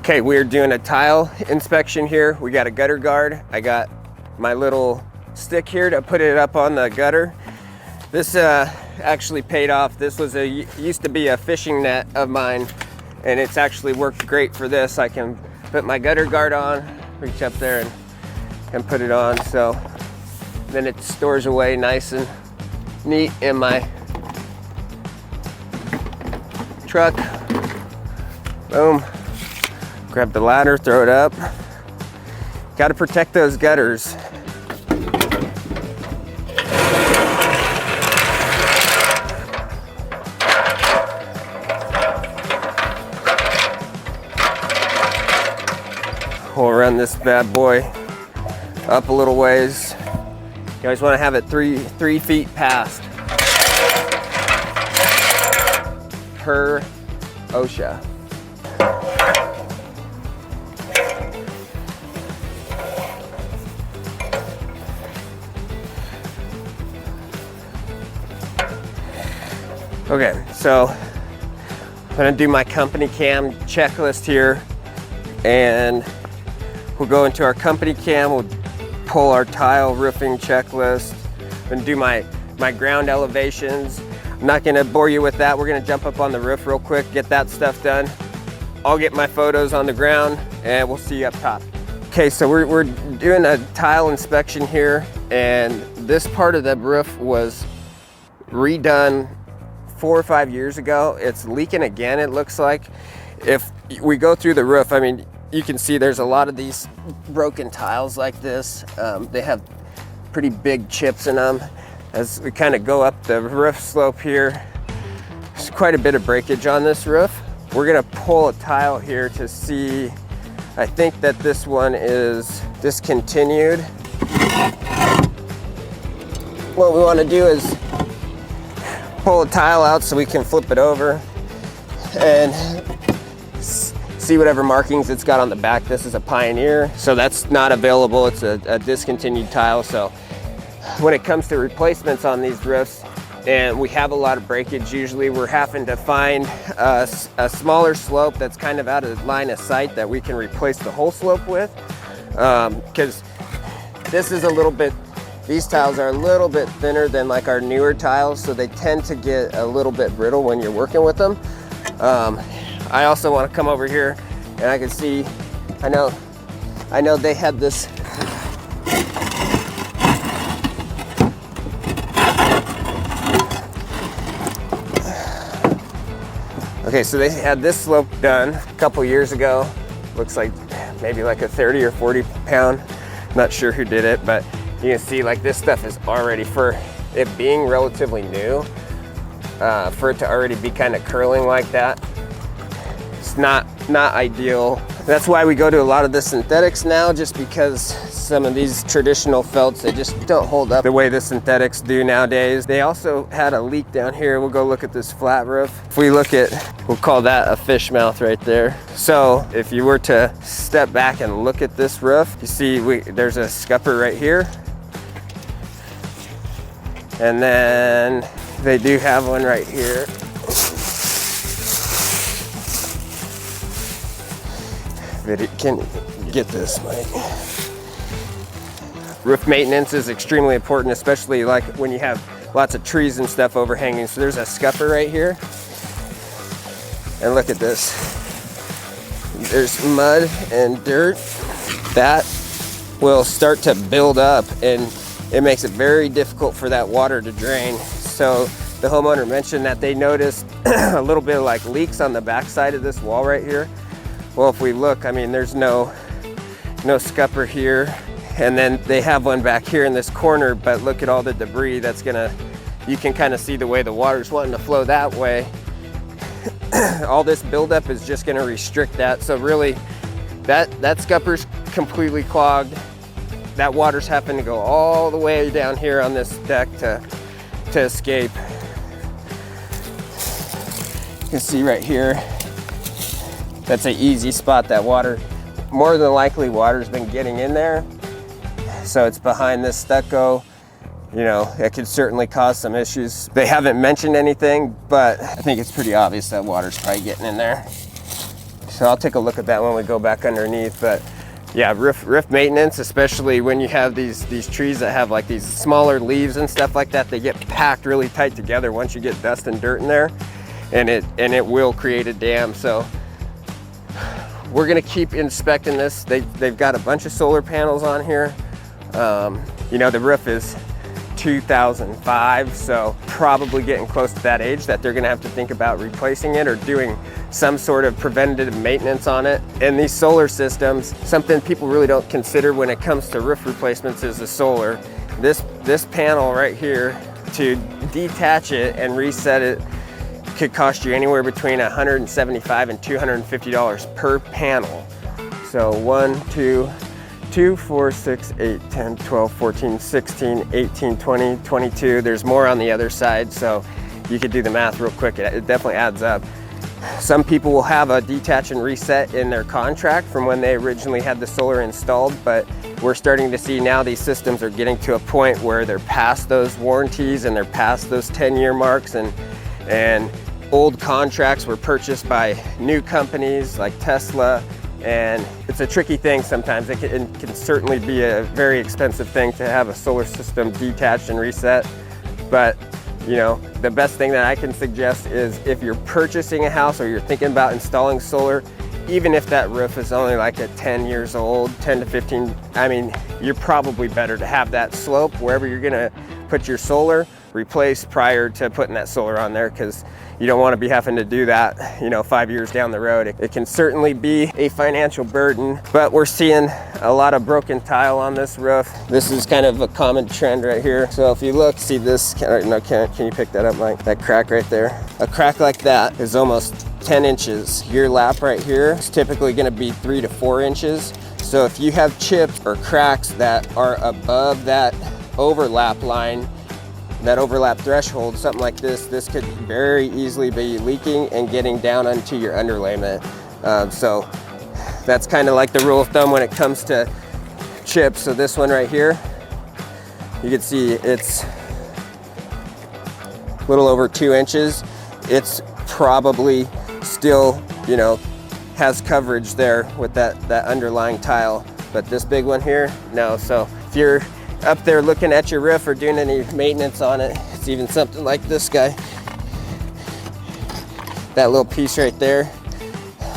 Okay, we're doing a tile inspection here. We got a gutter guard. I got my little stick here to put it up on the gutter. This actually paid off. This was used to be a fishing net of mine, and it's actually worked great for this. I can put my gutter guard on, reach up there and put it on. So then it stores away nice and neat in my truck. Boom. Grab the ladder, throw it up. Got to protect those gutters. We'll run this bad boy up a little ways. You always want to have it three feet past per OSHA. Okay, so I'm gonna do my company cam checklist here, and we'll go into our company cam, we'll pull our tile roofing checklist, and do my ground elevations. I'm not gonna bore you with that. We're gonna jump up on the roof real quick, get that stuff done. I'll get my photos on the ground, and we'll see you up top. Okay, so we're doing a tile inspection here, and this part of the roof was redone 4 or 5 years ago. It's leaking again, it looks like. If we go through the roof, I mean, you can see there's a lot of these broken tiles like this. They have pretty big chips in them. As we kind of go up the roof slope here, there's quite a bit of breakage on this roof. We're gonna pull a tile here to see, I think that this one is discontinued. What we wanna do is pull a tile out so we can flip it over and see whatever markings it's got on the back. This is a Pioneer, so that's not available. It's a discontinued tile. So when it comes to replacements on these roofs, and we have a lot of breakage, usually we're having to find a smaller slope that's kind of out of line of sight that we can replace the whole slope with, because this is a little bit, these tiles are a little bit thinner than like our newer tiles, so they tend to get a little bit brittle when you're working with them. I also want to come over here and I can see, I know they had this, okay, so they had this slope done a couple years ago. Looks like maybe like a 30 or 40 pound, not sure who did it, but you can see like this stuff is already, for it being relatively new, for it to already be kind of curling like that, it's not ideal. That's why we go to a lot of the synthetics now, just because some of these traditional felts, they just don't hold up the way the synthetics do nowadays. They also had a leak down here. We'll go look at this flat roof. If we look at, we'll call that a fish mouth right there. So if you were to step back and look at this roof, you see there's a scupper right here. And then they do have one right here. Can get this, Mike. Roof maintenance is extremely important, especially like when you have lots of trees and stuff overhanging. So there's a scupper right here. And look at this. There's mud and dirt. That will start to build up, and it makes it very difficult for that water to drain. So the homeowner mentioned that they noticed a little bit of like leaks on the back side of this wall right here. Well, if we look, I mean, there's no scupper here. And then they have one back here in this corner, but look at all the debris that's you can kind of see the way the water's wanting to flow that way. All this buildup is just gonna restrict that. So really, that scupper's completely clogged. That water's having to go all the way down here on this deck to escape. You can see right here, that's an easy spot. That water, more than likely water's been getting in there. So it's behind this stucco. You know, it could certainly cause some issues. They haven't mentioned anything, but I think it's pretty obvious that water's probably getting in there. So I'll take a look at that when we go back underneath. But yeah, roof maintenance, especially when you have these trees that have like these smaller leaves and stuff like that, they get packed really tight together once you get dust and dirt in there, and it will create a dam. So we're gonna keep inspecting this. They've got a bunch of solar panels on here. You know, the roof is 2005, so probably getting close to that age that they're gonna have to think about replacing it or doing some sort of preventative maintenance on it. And these solar systems, something people really don't consider when it comes to roof replacements is the solar. This panel right here, to detach it and reset it, could cost you anywhere between $175 and $250 per panel. So 1, 2, 4, 6, 8, 10, 12, 14, 16, 18, 20, 22. There's more on the other side, so you could do the math real quick. It definitely adds up. Some people will have a detach and reset in their contract from when they originally had the solar installed, but we're starting to see now these systems are getting to a point where they're past those warranties and they're past those 10-year marks, and old contracts were purchased by new companies like Tesla. And it's a tricky thing sometimes. It can certainly be a very expensive thing to have a solar system detached and reset. But you know, the best thing that I can suggest is if you're purchasing a house or you're thinking about installing solar, even if that roof is only like at 10 years old, 10 to 15, I mean, you're probably better to have that slope wherever you're gonna put your solar replaced prior to putting that solar on there, because you don't want to be having to do that, you know, 5 years down the road. It can certainly be a financial burden, but we're seeing a lot of broken tile on this roof. This is kind of a common trend right here. So if you look, see this, can you pick that up, Mike? That crack right there. A crack like that is almost 10 inches. Your lap right here is typically going to be 3 to 4 inches. So if you have chips or cracks that are above that overlap line, that overlap threshold, something like this could very easily be leaking and getting down onto your underlayment. So that's kind of like the rule of thumb when it comes to chips. So this one right here, you can see it's a little over 2 inches. It's probably still, you know, has coverage there with that underlying tile. But this big one here, no. So if you're up there looking at your roof or doing any maintenance on it, it's even something like this guy. That little piece right there,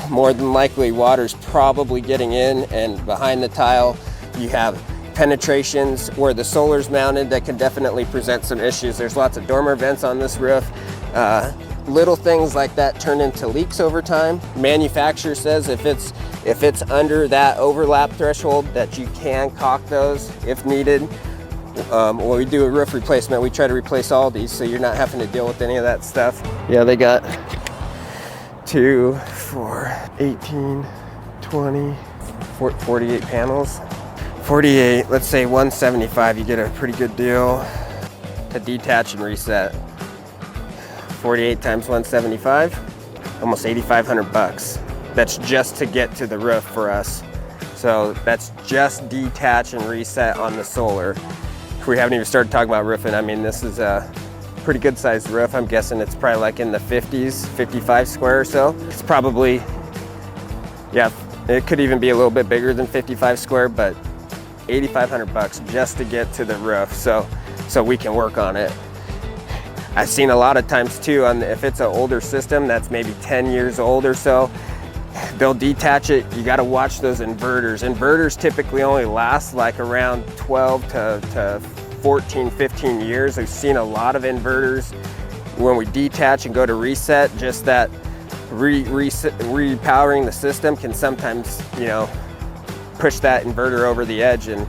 more than likely water's probably getting in, and behind the tile you have penetrations where the solar's mounted that can definitely present some issues. There's lots of dormer vents on this roof. Little things like that turn into leaks over time. Manufacturer says if it's under that overlap threshold that you can caulk those if needed. When we do a roof replacement, we try to replace all these so you're not having to deal with any of that stuff. Yeah, they got 2, 4, 18, 20, 48 panels. 48, let's say 175, you get a pretty good deal to detach and reset. 48 times 175, almost 8,500 bucks. That's just to get to the roof for us. So that's just detach and reset on the solar. We haven't even started talking about roofing. I mean, this is a pretty good sized roof. I'm guessing it's probably like in the 50s, 55 square or so. It's probably, yeah, it could even be a little bit bigger than 55 square, but 8,500 bucks just to get to the roof so we can work on it. I've seen a lot of times too, if it's an older system that's maybe 10 years old or so, they'll detach it. You got to watch those inverters. Inverters typically only last like around 12 to 14, 15 years. I've seen a lot of inverters when we detach and go to reset, just that repowering the system can sometimes, you know, push that inverter over the edge, and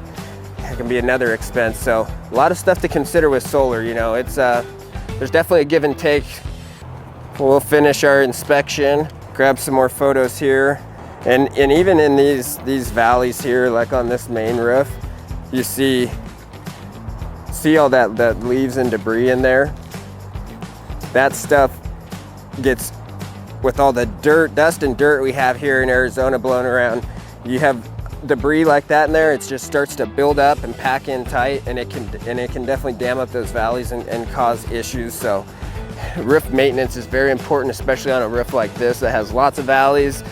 it can be another expense. So a lot of stuff to consider with solar. You know, it's there's definitely a give and take. We'll finish our inspection, grab some more photos here, and even in these valleys here, like on this main roof, you see all that leaves and debris in there. That stuff gets, with all the dust and dirt we have here in Arizona blowing around, you have debris like that in there, it just starts to build up and pack in tight, and it can definitely dam up those valleys and cause issues. So roof maintenance is very important, especially on a roof like this that has lots of valleys,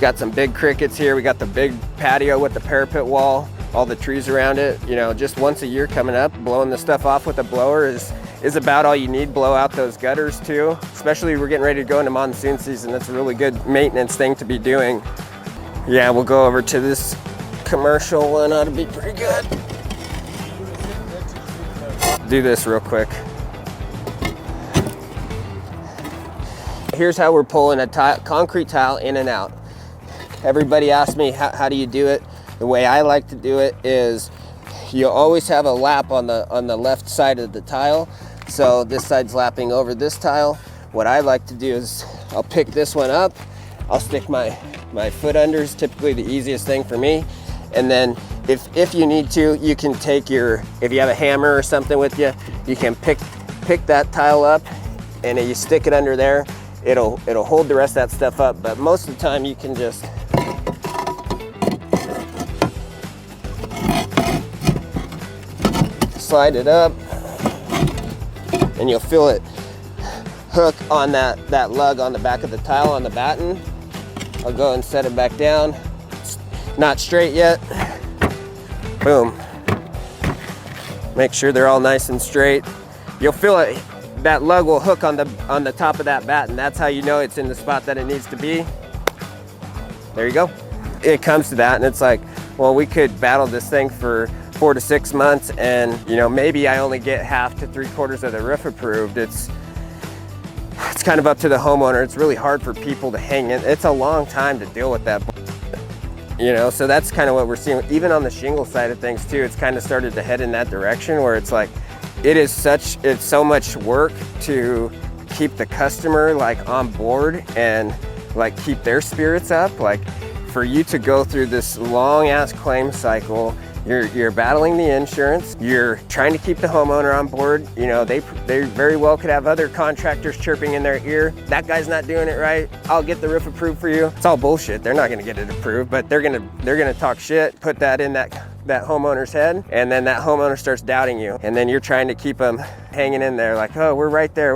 Got some big crickets here. We got the big patio with the parapet wall, all the trees around it. You know, just once a year coming up, blowing the stuff off with a blower is about all you need. Blow out those gutters too. Especially we're getting ready to go into monsoon season. That's a really good maintenance thing to be doing. Yeah, we'll go over to this commercial one. Ought to be pretty good. Do this real quick. Here's how we're pulling a concrete tile in and out. Everybody asks me, how do you do it? The way I like to do it is you always have a lap on the left side of the tile. So this side's lapping over this tile. What I like to do is I'll pick this one up. I'll stick my foot under, is typically the easiest thing for me. And then if you need to, you can take if you have a hammer or something with you, you can pick that tile up and you stick it under there. It'll hold the rest of that stuff up. But most of the time you can just slide it up and you'll feel it hook on that lug on the back of the tile on the batten. I'll go and set it back down. It's not straight yet. Boom. Make sure they're all nice and straight. You'll feel it. That lug will hook on the top of that batten. That's how you know it's in the spot that it needs to be. There you go. It comes to that and it's like, well, we could battle this thing for 4 to 6 months and, you know, maybe I only get half to 3/4 of the roof approved. It's kind of up to the homeowner. It's really hard for people to hang in. It's a long time to deal with that, you know, so that's kind of what we're seeing. Even on the shingle side of things too, it's kind of started to head in that direction where it's like, it's so much work to keep the customer like on board and like keep their spirits up. Like for you to go through this long ass claim cycle, you're battling the insurance, you're trying to keep the homeowner on board. You know, they very well could have other contractors chirping in their ear. That guy's not doing it right. I'll get the roof approved for you. It's all bullshit. They're not gonna get it approved, but they're gonna talk shit, put that in that homeowner's head, and then that homeowner starts doubting you. And then you're trying to keep them hanging in there like, oh, we're right there.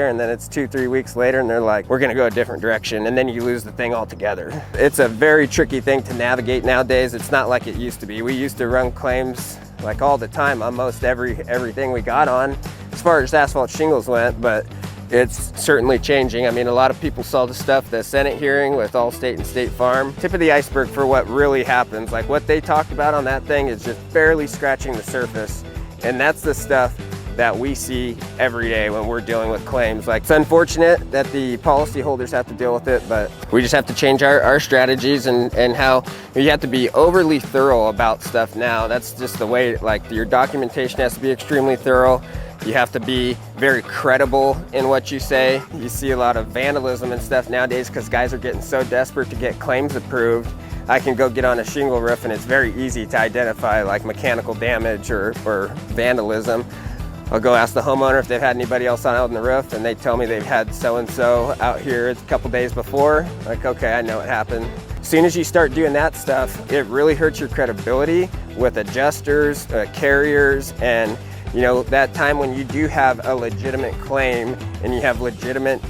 And then it's 2-3 weeks later and they're like, we're gonna go a different direction. And then you lose the thing altogether. It's a very tricky thing to navigate nowadays. It's not like it used to be. We used to run claims like all the time on most everything we got on as far as asphalt shingles went, but it's certainly changing. I mean, a lot of people saw the stuff, the Senate hearing with Allstate and State Farm. Tip of the iceberg for what really happens. Like what they talked about on that thing is just barely scratching the surface. And that's the stuff that we see every day when we're dealing with claims. Like, it's unfortunate that the policyholders have to deal with it, but we just have to change our strategies and how you have to be overly thorough about stuff now. That's just the way, like your documentation has to be extremely thorough. You have to be very credible in what you say. You see a lot of vandalism and stuff nowadays because guys are getting so desperate to get claims approved. I can go get on a shingle roof and it's very easy to identify like mechanical damage or vandalism. I'll go ask the homeowner if they've had anybody else on the roof and they tell me they've had so-and-so out here a couple days before. Like, okay, I know what happened. As soon as you start doing that stuff, it really hurts your credibility with adjusters, carriers, and you know, that time when you do have a legitimate claim and you have legitimate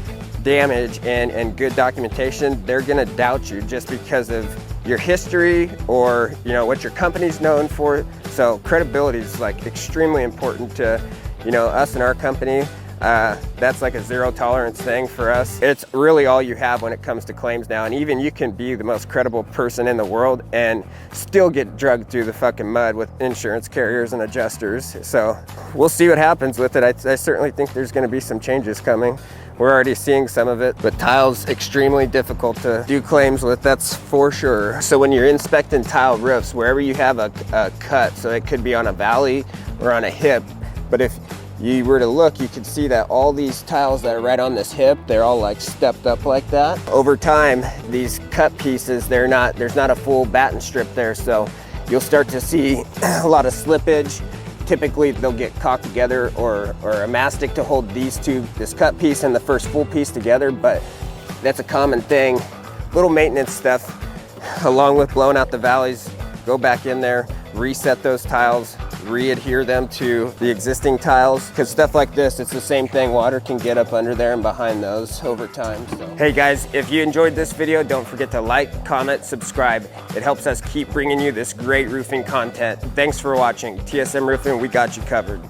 damage and good documentation, they're gonna doubt you just because of your history or, you know, what your company's known for. So credibility is like extremely important to, you know, us and our company. That's like a zero tolerance thing for us. It's really all you have when it comes to claims now. And even you can be the most credible person in the world and still get dragged through the fucking mud with insurance carriers and adjusters. So we'll see what happens with it. I certainly think there's gonna be some changes coming. We're already seeing some of it, but tile's extremely difficult to do claims with, that's for sure. So when you're inspecting tile roofs, wherever you have a cut, so it could be on a valley or on a hip, but if you were to look, you could see that all these tiles that are right on this hip, they're all like stepped up like that. Over time, these cut pieces, there's not a full batten strip there, so you'll start to see a lot of slippage. Typically they'll get caulked together or a mastic to hold this cut piece and the first full piece together, but that's a common thing. Little maintenance stuff, along with blowing out the valleys, go back in there, reset those tiles, re-adhere them to the existing tiles, because stuff like this, it's the same thing. Water can get up under there and behind those over time. So. Hey guys, if you enjoyed this video, don't forget to like, comment, subscribe. It helps us keep bringing you this great roofing content. Thanks for watching. TSM Roofing, we got you covered.